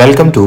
Welcome to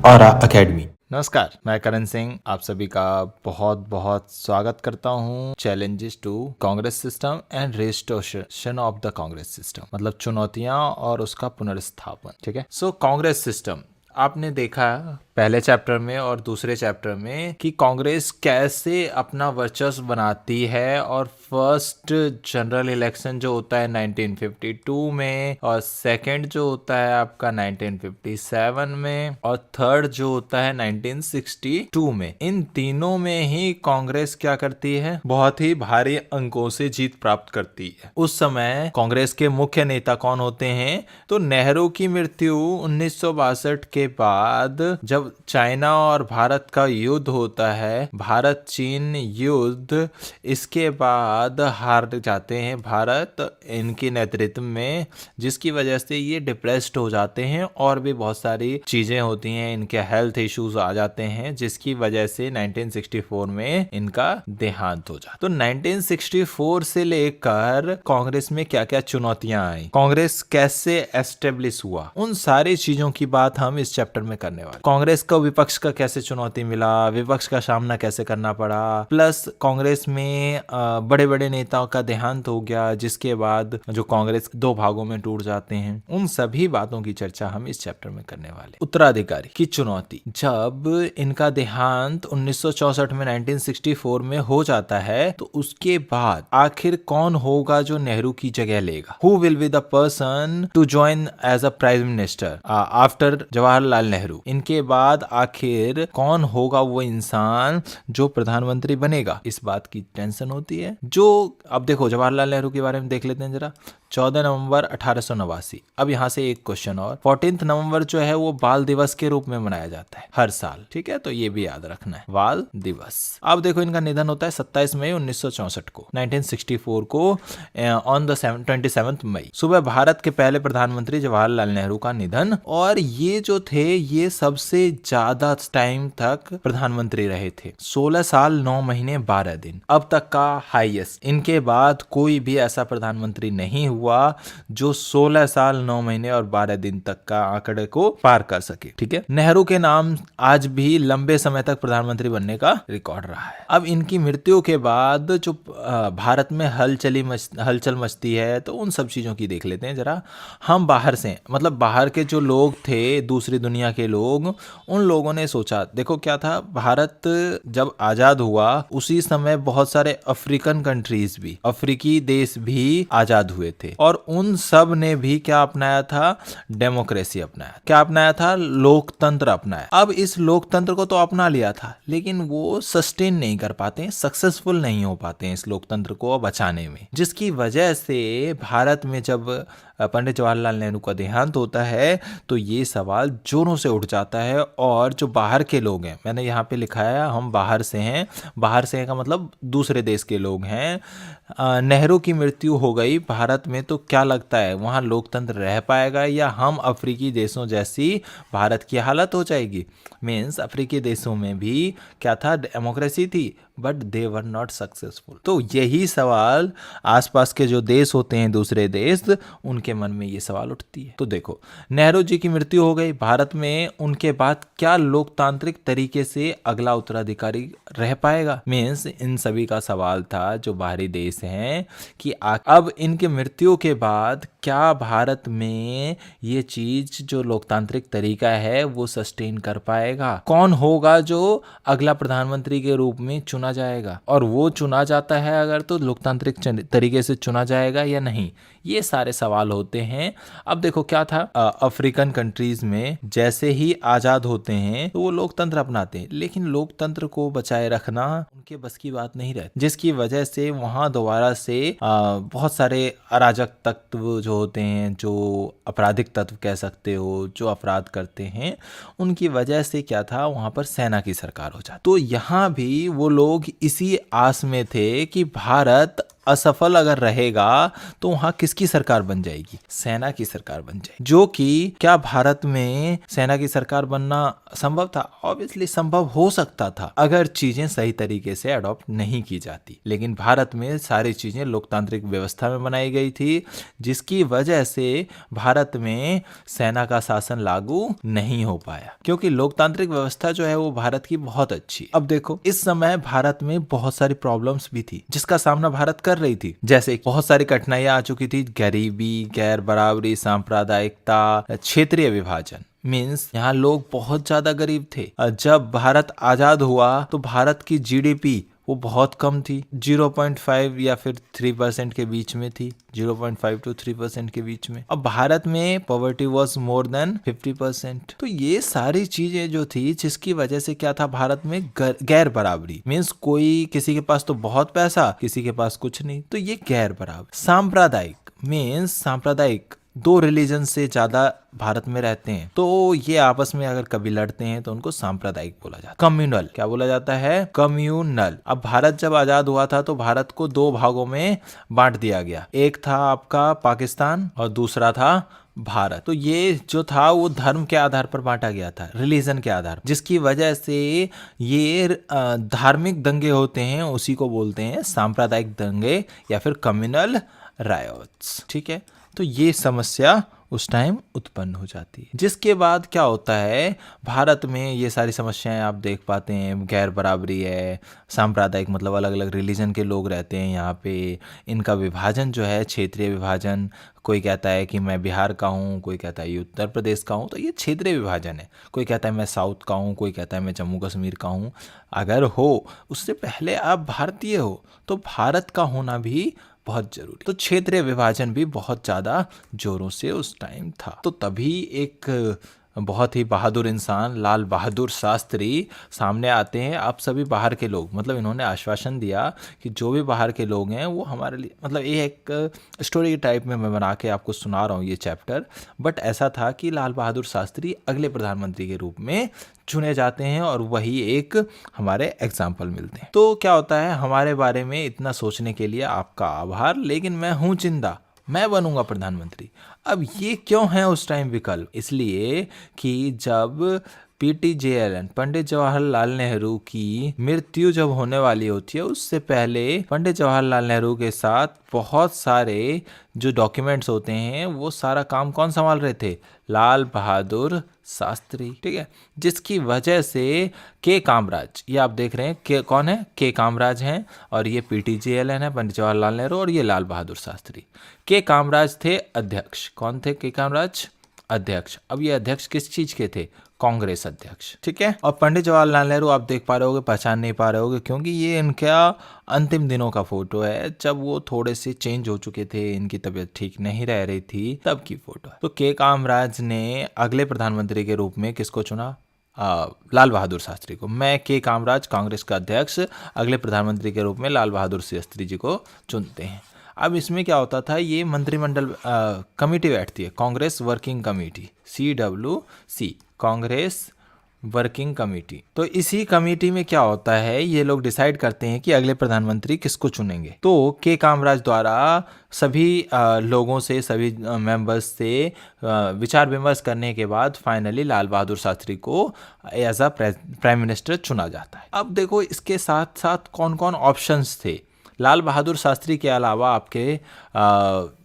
aura academy. नमस्कार, मैं करण सिंह आप सभी का बहुत बहुत स्वागत करता हूँ challenges to Congress system and restoration of the Congress system, मतलब चुनौतियां और उसका पुनर्स्थापन। ठीक है, सो कांग्रेस सिस्टम आपने देखा पहले चैप्टर में और दूसरे चैप्टर में कि कांग्रेस कैसे अपना वर्चस्व बनाती है, और फर्स्ट जनरल इलेक्शन जो होता है 1952 में, और सेकंड जो होता है आपका 1957 में, और थर्ड जो होता है 1962 में। इन तीनों में ही कांग्रेस क्या करती है, बहुत ही भारी अंकों से जीत प्राप्त करती है। उस समय कांग्रेस के मुख्य नेता कौन होते हैं, तो नेहरू की मृत्यु 1962 के बाद जब चाइना और भारत का युद्ध होता है, भारत चीन युद्ध, इसके बाद हार जाते हैं भारत इनके नेतृत्व में, जिसकी वजह से ये डिप्रेस्ड हो जाते हैं और भी बहुत सारी चीजें होती हैं, इनके हेल्थ इश्यूज आ जाते हैं, जिसकी वजह से 1964 में इनका देहांत हो जाता। तो 1964 से लेकर कांग्रेस में क्या क्या चुनौतियां आई, कांग्रेस कैसे एस्टेब्लिश हुआ, उन सारी चीजों की बात हम इस चैप्टर में करने वाले। कांग्रेस को विपक्ष का कैसे चुनौती मिला, विपक्ष का सामना कैसे करना पड़ा, प्लस कांग्रेस में बड़े बड़े नेताओं का देहांत हो गया, जिसके बाद जो कांग्रेस दो भागों में टूट जाते हैं, उन सभी बातों की चर्चा हम इस चैप्टर में करने वाले। उत्तराधिकारी की चुनौती, जब इनका देहांत 1964 में 1964 में हो जाता है, तो उसके बाद आखिर कौन होगा जो नेहरू की जगह लेगा, who will be the person to join as a prime minister after Jawaharlal Nehru. इनके बाद आखिर कौन होगा वो इंसान जो प्रधानमंत्री बनेगा, इस बात की टेंशन होती है। जो अब देखो जवाहरलाल नेहरू के बारे में देख लेते हैं जरा। 14 नवंबर 1889। अब यहाँ से एक क्वेश्चन और, 14 नवंबर जो है वो बाल दिवस के रूप में मनाया जाता है हर साल, ठीक है, तो ये भी याद रखना है, बाल दिवस। अब देखो इनका निधन होता है 27 मई 1964 को, 1964 को ऑन द 27 मई सुबह भारत के पहले प्रधानमंत्री जवाहरलाल नेहरू का निधन। और ये जो थे ये सबसे ज्यादा टाइम तक प्रधानमंत्री रहे थे, 16 साल 9 महीने 12 दिन, अब तक का हाईएस्ट। इनके बाद कोई भी ऐसा प्रधानमंत्री नहीं हुआ जो 16 साल 9 महीने और 12 दिन तक का आंकड़े को पार कर सके। ठीक है, नेहरू के नाम आज भी लंबे समय तक प्रधानमंत्री बनने का रिकॉर्ड रहा है। अब इनकी मृत्यु के बाद जो भारत में हलचल मचती है, तो उन सब चीजों की देख लेते हैं जरा। हम बाहर से, मतलब बाहर के जो लोग थे, दूसरी दुनिया के लोग, उन लोगों ने सोचा, देखो क्या था, भारत जब आजाद हुआ उसी समय बहुत सारे अफ्रीकन कंट्रीज भी, अफ्रीकी देश भी आजाद हुए थे, और उन सब ने भी क्या अपनाया था, डेमोक्रेसी अपनाया। क्या अपनाया था, लोकतंत्र अपनाया। अब इस लोकतंत्र को तो अपना लिया था, लेकिन वो सस्टेन नहीं कर पाते, सक्सेसफुल नहीं हो पाते हैं इस लोकतंत्र को बचाने में, जिसकी वजह से भारत में जब पंडित जवाहरलाल नेहरू का देहांत होता है तो ये सवाल जोरों से उठ जाता है। और जो बाहर के लोग हैं, मैंने यहाँ पे लिखा है हम बाहर से हैं, बाहर से हैं का मतलब दूसरे देश के लोग हैं। नेहरू की मृत्यु हो गई भारत में, तो क्या लगता है वहाँ लोकतंत्र रह पाएगा, या हम अफ्रीकी देशों जैसी भारत की हालत हो जाएगी। मीन्स अफ्रीकी देशों में भी क्या था, डेमोक्रेसी थी, but they were not successful. तो यही सवाल आसपास के जो देश होते हैं, दूसरे देश, उनके मन में ये सवाल उठती है। तो देखो नेहरू जी की मृत्यु हो गई भारत में, उनके बाद क्या लोकतांत्रिक तरीके से अगला उत्तराधिकारी रह पाएगा। मीन्स इन सभी का सवाल था जो बाहरी देश हैं कि अब इनके मृत्यु के बाद क्या भारत में ये चीज जो लोकतांत्रिक तरीका है वो सस्टेन कर पाएगा, कौन होगा जो अगला प्रधानमंत्री के रूप में चुना जाएगा, और वो चुना जाता है अगर तो लोकतांत्रिक तरीके से चुना जाएगा या नहीं, ये सारे सवाल होते हैं। अब देखो क्या था, अफ्रीकन कंट्रीज में जैसे ही आजाद होते हैं तो वो लोकतंत्र अपनाते हैं, लेकिन लोकतंत्र को बचाए रखना उनके बस की बात नहीं रहती, जिसकी वजह से वहां दोबारा से बहुत सारे अराजक तत्व जो होते हैं, जो आपराधिक तत्व कह सकते हो, जो अपराध करते हैं, उनकी वजह से क्या था, वहां पर सेना की सरकार हो जाती। तो यहाँ भी वो लोग इसी आस में थे कि भारत असफल अगर रहेगा तो वहां किसकी सरकार बन जाएगी? सेना की सरकार बन जाएगी। जो कि क्या भारत में सेना की सरकार बनना संभव था? ऑब्वियसली संभव हो सकता था अगर चीजें सही तरीके से अडॉप्ट नहीं की जाती, लेकिन भारत में सारी चीजें लोकतांत्रिक व्यवस्था में बनाई गई थी, जिसकी वजह से भारत में सेना का शासन लागू नहीं हो पाया, क्योंकि लोकतांत्रिक व्यवस्था जो है वो भारत की बहुत अच्छी। अब देखो, इस समय भारत में बहुत सारी प्रॉब्लम्स भी थी जिसका सामना भारत कर रही थी, जैसे बहुत सारी कठिनाइयां आ चुकी थी, गरीबी, गैर बराबरी, सांप्रदायिकता, क्षेत्रीय विभाजन। मीन्स यहाँ लोग बहुत ज्यादा गरीब थे। जब भारत आजाद हुआ तो भारत की जीडीपी वो बहुत कम थी, 0.5 या फिर 3% के बीच में थी, 0.5 to 3% के बीच में। अब भारत में पॉवर्टी वॉज मोर देन 50%। तो ये सारी चीजें जो थी, जिसकी वजह से क्या था, भारत में गैर बराबरी। मीन्स कोई, किसी के पास तो बहुत पैसा, किसी के पास कुछ नहीं, तो ये गैर बराबर। सांप्रदायिक मीन्स सांप्रदायिक, 2 रिलीजन से ज्यादा भारत में रहते हैं तो ये आपस में अगर कभी लड़ते हैं तो उनको सांप्रदायिक बोला जाता है। कम्युनल, क्या बोला जाता है? कम्युनल। अब भारत जब आजाद हुआ था तो भारत को 2 भागों में बांट दिया गया, एक था आपका पाकिस्तान और दूसरा था भारत। तो ये जो था वो धर्म के आधार पर बांटा गया था, रिलीजन के आधार, जिसकी वजह से ये धार्मिक दंगे होते हैं, उसी को बोलते हैं सांप्रदायिक दंगे या फिर कम्युनल रायोट्स। ठीक है, तो ये समस्या उस टाइम उत्पन्न हो जाती है, जिसके बाद क्या होता है, भारत में ये सारी समस्याएं आप देख पाते हैं। गैर बराबरी है, सांप्रदायिक मतलब अलग अलग रिलीजन के लोग रहते हैं यहाँ पे, इनका विभाजन जो है, क्षेत्रीय विभाजन, कोई कहता है कि मैं बिहार का हूँ, कोई कहता है ये उत्तर प्रदेश का हूँ, तो ये क्षेत्रीय विभाजन है। कोई कहता है मैं साउथ का हूँ, कोई कहता है मैं जम्मू कश्मीर का हूँ। अगर हो, उससे पहले आप भारतीय हो तो भारत का होना भी बहुत जरूरी। तो क्षेत्रीय विभाजन भी बहुत ज्यादा जोरों से उस टाइम था। तो तभी एक बहुत ही बहादुर इंसान लाल बहादुर शास्त्री सामने आते हैं। आप सभी बाहर के लोग, मतलब इन्होंने आश्वासन दिया कि जो भी बाहर के लोग हैं वो हमारे लिए, मतलब ये एक स्टोरी के टाइप में मैं बना के आपको सुना रहा हूँ ये चैप्टर, बट ऐसा था कि लाल बहादुर शास्त्री अगले प्रधानमंत्री के रूप में चुने जाते हैं और वही एक हमारे एग्जाम्पल मिलते हैं। तो क्या होता है, हमारे बारे में इतना सोचने के लिए आपका आभार, लेकिन मैं हूँ जिंदा, मैं बनूंगा प्रधानमंत्री। अब ये क्यों है उस टाइम विकल्प? इसलिए कि जब PTJLN पंडित जवाहरलाल नेहरू की मृत्यु जब होने वाली होती है, उससे पहले पंडित जवाहरलाल नेहरू के साथ बहुत सारे जो डॉक्यूमेंट्स होते हैं वो सारा काम कौन संभाल रहे थे? लाल बहादुर शास्त्री। ठीक है, जिसकी वजह से के कामराज, ये आप देख रहे हैं के कौन है? के कामराज हैं, और ये PTJLN है, पंडित जवाहरलाल नेहरू, और ये लाल बहादुर शास्त्री। के कामराज थे अध्यक्ष। कौन थे के कामराज? अध्यक्ष। अब ये अध्यक्ष किस चीज के थे? कांग्रेस अध्यक्ष। ठीक है, और पंडित जवाहरलाल नेहरू आप देख पा रहे होगे, पहचान नहीं पा रहे होगे, क्योंकि ये इनका अंतिम दिनों का फोटो है, जब वो थोड़े से चेंज हो चुके थे, इनकी तबीयत ठीक नहीं रह रही थी, तब की फोटो है। तो के कामराज ने अगले प्रधानमंत्री के रूप में किसको चुना? लाल बहादुर शास्त्री को। मैं के कामराज, कांग्रेस का अध्यक्ष, अगले प्रधानमंत्री के रूप में लाल बहादुर शास्त्री जी को चुनते हैं। अब इसमें क्या होता था, ये मंत्रिमंडल कमेटी बैठती है, Congress working committee, CWC, Congress working committee. तो इसी कमेटी में क्या होता है, ये लोग डिसाइड करते हैं कि अगले प्रधानमंत्री किसको चुनेंगे। तो के कामराज द्वारा सभी लोगों से, सभी मेंबर्स से विचार विमर्श करने के बाद फाइनली लाल बहादुर शास्त्री को एज अ प्राइम मिनिस्टर चुना जाता है। अब देखो, इसके साथ साथ कौन कौन ऑप्शंस थे। लाल बहादुर शास्त्री के अलावा आपके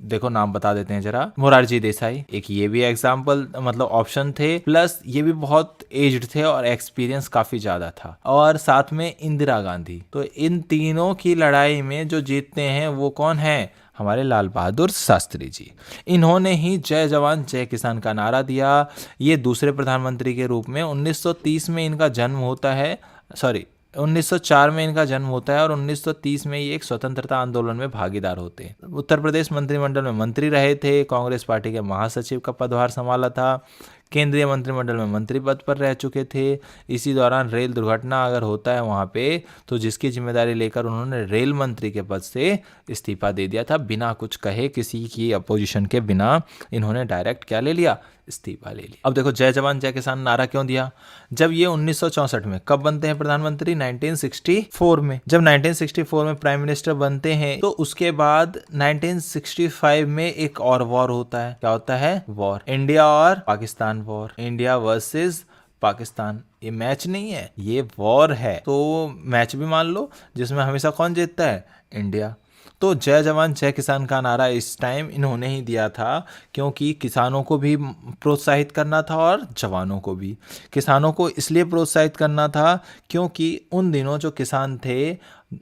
देखो नाम बता देते हैं जरा, मोरारजी देसाई, एक ये भी एग्जाम्पल, मतलब ऑप्शन थे, प्लस ये भी बहुत एज्ड थे और एक्सपीरियंस काफी ज्यादा था, और साथ में इंदिरा गांधी। तो इन तीनों की लड़ाई में जो जीतते हैं वो कौन है? हमारे लाल बहादुर शास्त्री जी। इन्होंने ही जय जवान जय किसान का नारा दिया। ये दूसरे प्रधानमंत्री के रूप में 1930 में इनका जन्म होता है, 1904 में इनका जन्म होता है, और 1930 में ये एक स्वतंत्रता आंदोलन में भागीदार होते हैं। उत्तर प्रदेश मंत्रिमंडल में मंत्री रहे थे, कांग्रेस पार्टी के महासचिव का पदभार संभाला था, केंद्रीय मंत्रिमंडल में मंत्री पद पर रह चुके थे। इसी दौरान रेल दुर्घटना अगर होता है वहाँ पे, तो जिसकी जिम्मेदारी लेकर उन्होंने रेल मंत्री के पद से इस्तीफा दे दिया था, बिना कुछ कहे, किसी की अपोजिशन के बिना इन्होंने डायरेक्ट क्या ले लिया? इस्तीफा ले लिया। अब देखो जय जवान जय किसान नारा क्यों दिया? जब ये 1964 में, कब बनते हैं प्रधानमंत्री? 1964 में। जब 1964 में प्राइम मिनिस्टर बनते हैं तो उसके बाद 1965 में एक और वॉर होता है। क्या होता है? वॉर, इंडिया और Pakistan war, India versus Pakistan. ये मैच नहीं है, ये वॉर है। तो मैच भी मान लो, जिसमें हमेशा कौन जीतता है? इंडिया। तो जय जवान जय किसान का नारा इस टाइम इन्होंने ही दिया था, क्योंकि किसानों को भी प्रोत्साहित करना था और जवानों को भी। किसानों को इसलिए प्रोत्साहित करना था क्योंकि उन दिनों जो किसान थे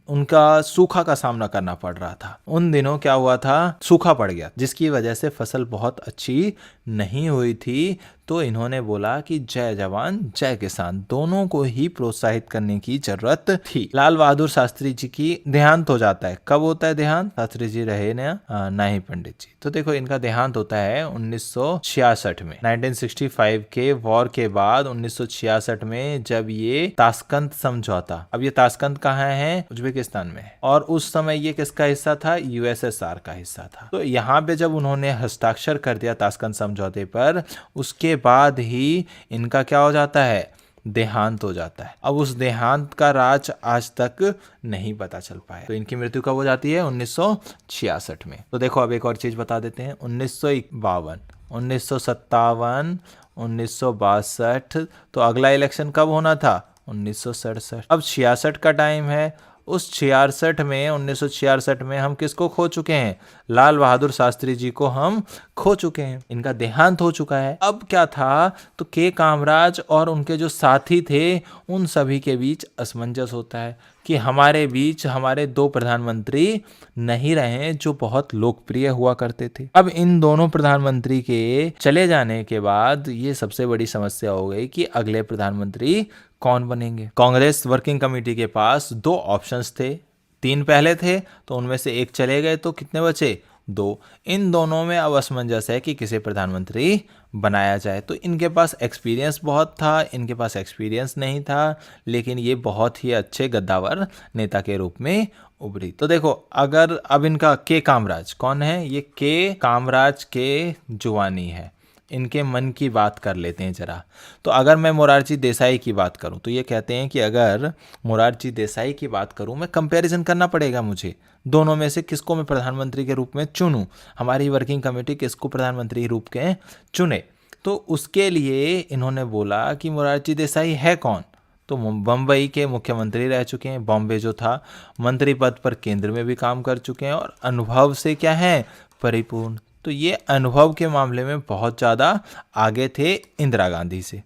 उनका सूखा का सामना करना पड़ रहा था। उन दिनों क्या हुआ था? सूखा पड़ गया, जिसकी वजह से फसल बहुत अच्छी नहीं हुई थी। तो इन्होंने बोला कि जय जवान जय किसान दोनों को ही प्रोत्साहित करने की जरूरत थी। लाल बहादुर शास्त्री जी की देहांत हो जाता है। कब होता है देहांत? शास्त्री जी रहे ना ही पंडित जी। तो देखो इनका देहांत होता है 1966 में। 1965 के वॉर के बाद 1966 में जब ये ताशकंद समझौता, अब ये ताशकंद कहाँ है? उज्बेकिस्तान में है। और उस समय ये किसका हिस्सा था? यूएसएसआर का हिस्सा था। तो यहाँ पे जब उन्होंने हस्ताक्षर कर दिया ताशकंद समझौते पर, उसके बाद ही इनका क्या हो जाता है? देहांत हो जाता है। अब उस देहांत का राज आज तक नहीं पता चल पाया। तो इनकी मृत्यु कब हो जाती है? 1966 में। तो देखो अब एक और चीज बता देते हैं। 1952, 1957, 1962। तो अगला इलेक्शन कब होना था? 1967। अब 66 का टाइम है। उस 66 में, 1966 में हम किसको खो चुके हैं? लाल बहादुर शास्त्री जी को हम खो चुके हैं। इनका देहांत हो चुका है। अब क्या था? तो के कामराज और उनके जो साथी थे उन सभी के बीच असमंजस होता है कि हमारे बीच हमारे दो प्रधानमंत्री नहीं रहे जो बहुत लोकप्रिय हुआ करते थे। अब इन दोनों प्रधानमंत्री के चले जाने के बाद ये सबसे बड़ी समस्या हो गई कि अगले प्रधानमंत्री कौन बनेंगे। कांग्रेस वर्किंग कमेटी के पास दो ऑप्शंस थे। तीन पहले थे, तो उनमें से एक चले गए, तो कितने बचे? दो। इन दोनों में अब असमंजस है कि किसे प्रधानमंत्री बनाया जाए। तो इनके पास एक्सपीरियंस बहुत था, इनके पास एक्सपीरियंस नहीं था, लेकिन ये बहुत ही अच्छे गद्दावर नेता के रूप में उभरी। तो देखो अगर अब इनका के कामराज कौन है? ये के कामराज के जुवानी है। इनके मन की बात कर लेते हैं जरा। तो अगर मैं मोरारजी देसाई की बात करूं तो ये कहते हैं कि अगर मोरारजी देसाई की बात करूं, मैं कंपैरिजन करना पड़ेगा मुझे, दोनों में से किसको मैं प्रधानमंत्री के रूप में चुनूं, हमारी वर्किंग कमेटी किसको प्रधानमंत्री रूप के चुने। तो उसके लिए इन्होंने बोला कि मोरारजी देसाई है कौन? तो बम्बई के मुख्यमंत्री रह चुके हैं, बॉम्बे जो था, मंत्री पद पर केंद्र में भी काम कर चुके हैं और अनुभव से क्या है? परिपूर्ण। तो ये अनुभव के मामले में बहुत ज़्यादा आगे थे इंदिरा गांधी से।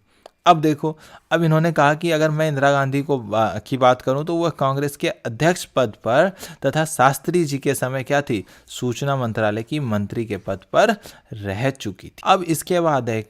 अब देखो, अब इन्होंने कहा कि अगर मैं इंदिरा गांधी की बात करूं तो वह कांग्रेस के अध्यक्ष पद पर तथा शास्त्री जी के समय क्या थी? सूचना मंत्रालय की मंत्री के पद पर रह चुकी थी। अब इसके बाद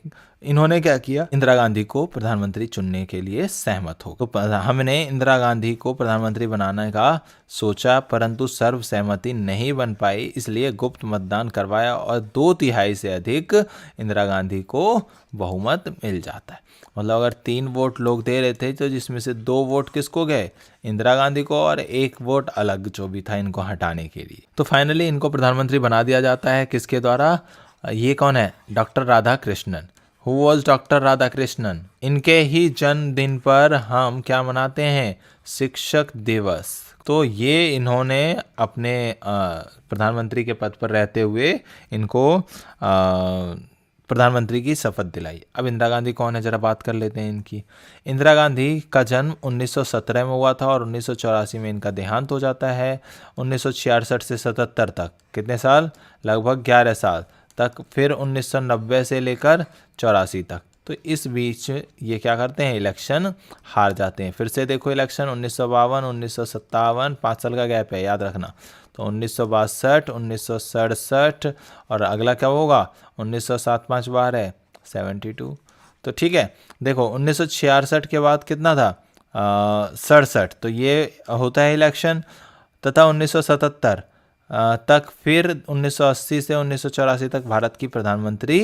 इन्होंने क्या किया? इंदिरा गांधी को प्रधानमंत्री चुनने के लिए सहमत हो। तो हमने इंदिरा गांधी को प्रधानमंत्री बनाने का सोचा, परंतु सर्वसहमति नहीं बन पाई, इसलिए गुप्त मतदान करवाया और 2/3 से अधिक इंदिरा गांधी को बहुमत मिल जाता है। मतलब अगर 3 वोट लोग दे रहे थे तो जिसमें से 2 वोट किसको गए? इंदिरा गांधी को, और 1 वोट अलग जो भी था इनको हटाने के लिए। तो फाइनली इनको प्रधानमंत्री बना दिया जाता है। किसके द्वारा? ये कौन है? Doctor Radha Krishnan. Who was doctor Radha Krishnan? इनके ही जन्मदिन पर हम क्या मनाते हैं? शिक्षक दिवस। तो ये इन्होंने अपने प्रधानमंत्री के पद पर रहते हुए इनको प्रधानमंत्री की शपथ दिलाई। अब इंदिरा गांधी कौन है जरा बात कर लेते हैं इनकी। इंदिरा गांधी का जन्म 1917 में हुआ था और 1984 में इनका देहांत हो जाता है। 1966 से 77 तक कितने साल? लगभग 11 साल तक। फिर 1990 से लेकर 84 तक। तो इस बीच ये क्या करते हैं? इलेक्शन हार जाते हैं। फिर से देखो इलेक्शन 1952, 1957, 5 साल का गैप है, याद रखना। तो 1962, 1967 और अगला क्या होगा? 1907 5 बार है 72। तो ठीक है, देखो 1966 के बाद कितना था? 67। तो ये होता है इलेक्शन, तथा 1977 तक, फिर 1980 से 1984 तक भारत की प्रधानमंत्री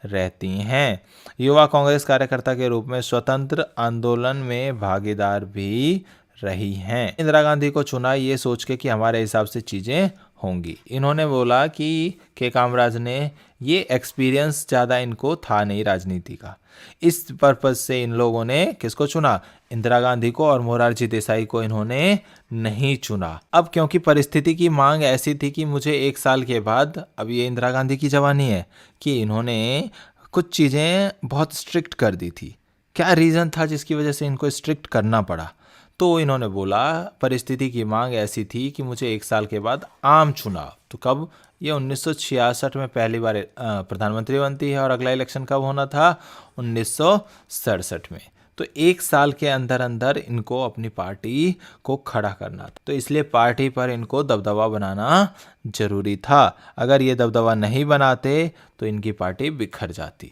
रहती हैं। युवा कांग्रेस कार्यकर्ता के रूप में स्वतंत्र आंदोलन में भागीदार भी रही हैं। इंदिरा गांधी को चुना ये सोच के कि हमारे हिसाब से चीज़ें होंगी। इन्होंने बोला कि के कामराज ने ये एक्सपीरियंस ज़्यादा इनको था नहीं राजनीति का। इस पर्पज से इन लोगों ने किसको चुना, इंदिरा गांधी को, और मोरारजी देसाई को इन्होंने नहीं चुना। अब क्योंकि परिस्थिति की मांग ऐसी थी कि मुझे 1 साल के बाद, अब ये इंदिरा गांधी की जवानी है, कि इन्होंने कुछ चीज़ें बहुत स्ट्रिक्ट कर दी थी। क्या रीज़न था जिसकी वजह से इनको स्ट्रिक्ट करना पड़ा? तो इन्होंने बोला परिस्थिति की मांग ऐसी थी कि मुझे 1 साल के बाद आम चुनाव। तो कब? ये 1966 में पहली बार प्रधानमंत्री बनती है, और अगला इलेक्शन कब होना था? 1967 में। तो 1 साल के अंदर अंदर इनको अपनी पार्टी को खड़ा करना था, तो इसलिए पार्टी पर इनको दबदबा बनाना जरूरी था। अगर ये दबदबा नहीं बनाते तो इनकी पार्टी बिखर जाती।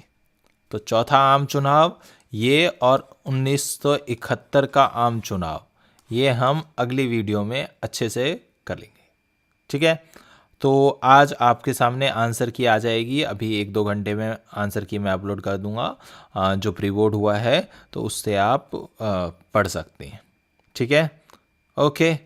तो चौथा आम चुनाव ये, और 1971 का आम चुनाव, ये हम अगली वीडियो में अच्छे से कर लेंगे। ठीक है, तो आज आपके सामने आंसर की आ जाएगी, अभी 1-2 घंटे में आंसर की मैं अपलोड कर दूंगा, जो प्री बोर्ड हुआ है, तो उससे आप पढ़ सकते हैं। ठीक है, ओके।